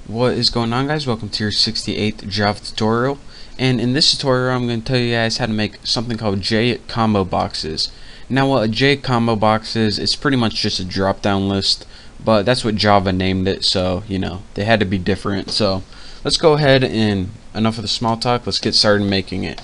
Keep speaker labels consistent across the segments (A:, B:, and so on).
A: What is going on, guys? Welcome to your 68th Java tutorial, and in this tutorial I'm going to tell you guys how to make something called JComboBoxes. Now what a JComboBox is, it's pretty much just a drop down list, but that's what Java named it, so you know they had to be different. So let's go ahead and enough of the small talk, let's get started making it.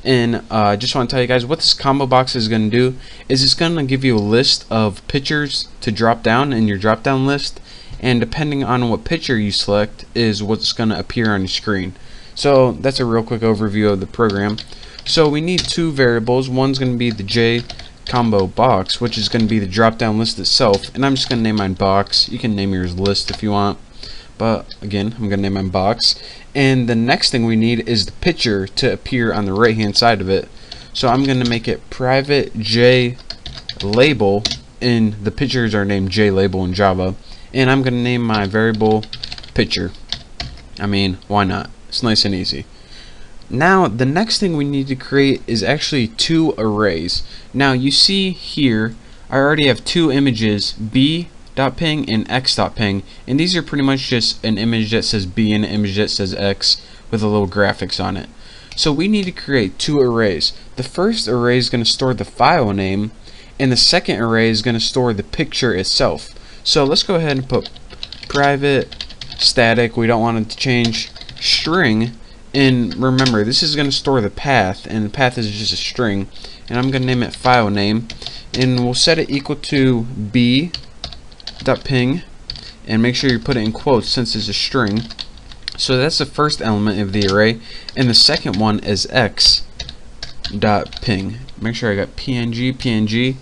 A: And I just want to tell you guys what this combo box is going to do is it's going to give you a list of pictures to drop down in your drop down list, and depending on what picture you select is what's going to appear on your screen. So that's a real quick overview of the program. So we need two variables. One's going to be the JComboBox, which is going to be the drop down list itself, and I'm just going to name mine box. You can name yours list if you want, but again I'm going to name mine box. And the next thing we need is the picture to appear on the right hand side of it. So I'm going to make it private J label, and the pictures are named J label in Java, and I'm going to name my variable picture. I mean, why not? It's nice and easy. Now the next thing we need to create is actually two arrays. Now you see here I already have two images, b.ping and x.ping, and these are pretty much just an image that says b and an image that says x with a little graphics on it. So we need to create two arrays. The first array is going to store the file name, and the second array is going to store the picture itself. So let's go ahead and put private static, we don't want it to change, string, and remember this is going to store the path, and the path is just a string, and I'm going to name it file name, and we'll set it equal to b.ping, and make sure you put it in quotes since it's a string. So that's the first element of the array, and the second one is x.ping. Make sure I got png.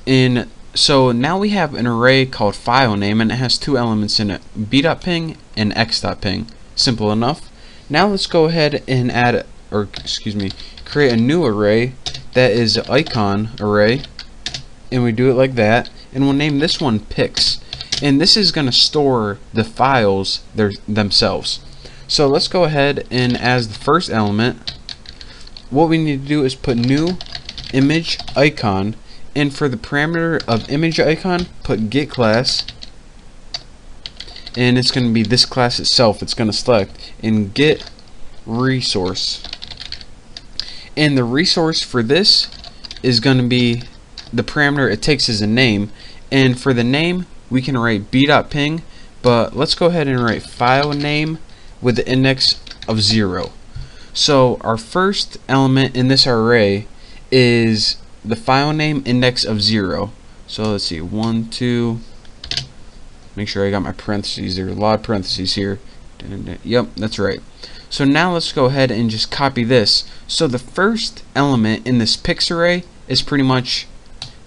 A: And so now we have an array called file name, and it has two elements in it, b.ping and x.ping. Simple enough. Now let's go ahead and create a new array that is an icon array, and we do it like that, and we'll name this one pics, and this is going to store the files themselves. So let's go ahead, and as the first element what we need to do is put new image icon, and for the parameter of image icon put get class, and it's going to be this class itself. It's going to select and get resource, and the resource for this is going to be the parameter it takes as a name, and for the name we can write b.ping, but let's go ahead and write file name with the index of 0. So our first element in this array is the file name index of 0. So let's see, 1, 2, make sure I got my parentheses. There are a lot of parentheses here. Yep, that's right. So now let's go ahead and just copy this. So the first element in this pics array is pretty much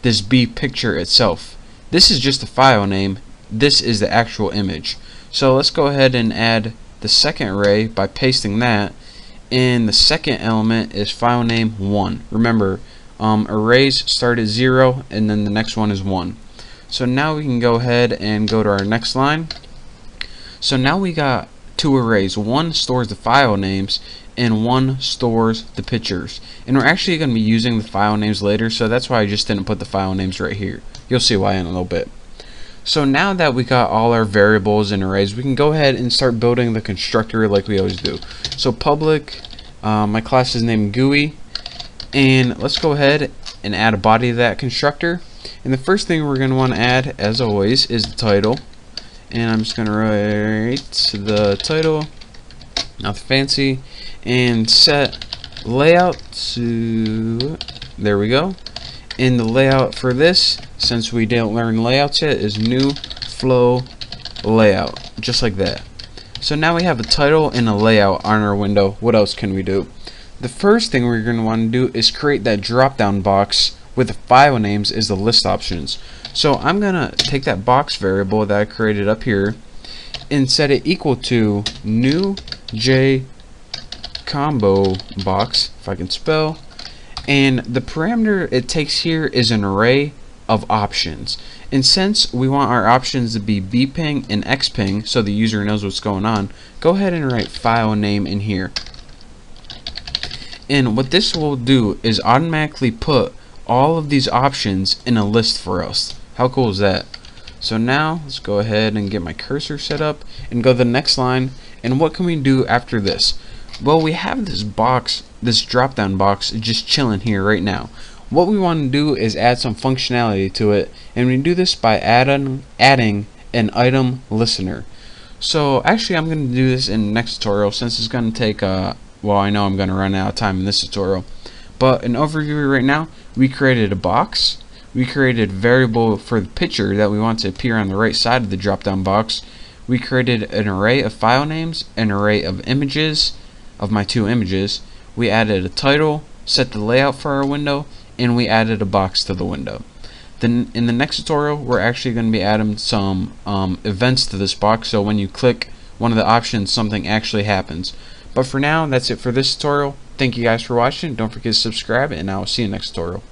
A: this b picture itself. This is just the file name. This is the actual image. So let's go ahead and add the second array by pasting that. And the second element is file name 1. Remember, arrays start at 0 and then the next one is 1. So now we can go ahead and go to our next line. So now we got two arrays. One stores the file names and one stores the pictures. And we're actually going to be using the file names later, so that's why I just didn't put the file names right here. You'll see why in a little bit. So now that we got all our variables and arrays, we can go ahead and start building the constructor like we always do. So public, my class is named GUI, and let's go ahead and add a body to that constructor. And the first thing we're going to want to add, as always, is the title. And I'm just going to write the title, nothing fancy, and set layout to, there we go. And the layout for this, since we didn't learn layouts yet, is new flow layout, just like that. So now we have a title and a layout on our window. What else can we do? The first thing we're going to want to do is create that drop down box with the file names is the list options. So I'm gonna take that box variable that I created up here and set it equal to new JComboBox, if I can spell, and the parameter it takes here is an array of options. And since we want our options to be bping and xping so the user knows what's going on, go ahead and write file name in here. And what this will do is automatically put all of these options in a list for us. How cool is that? So now let's go ahead and get my cursor set up and go to the next line. And what can we do after this? Well, we have this box, this drop down box just chilling here right now. What we want to do is add some functionality to it, and we do this by adding an item listener. So actually I'm going to do this in the next tutorial, since it's going to take well, I know I'm going to run out of time in this tutorial. But an overview right now, we created a box. We created a variable for the picture that we want to appear on the right side of the drop down box. We created an array of file names, an array of images, of my 2 images. We added a title, set the layout for our window, and we added a box to the window. Then in the next tutorial, we're actually going to be adding some events to this box, so when you click one of the options, something actually happens. But for now, that's it for this tutorial. Thank you guys for watching. Don't forget to subscribe, and I will see you next tutorial.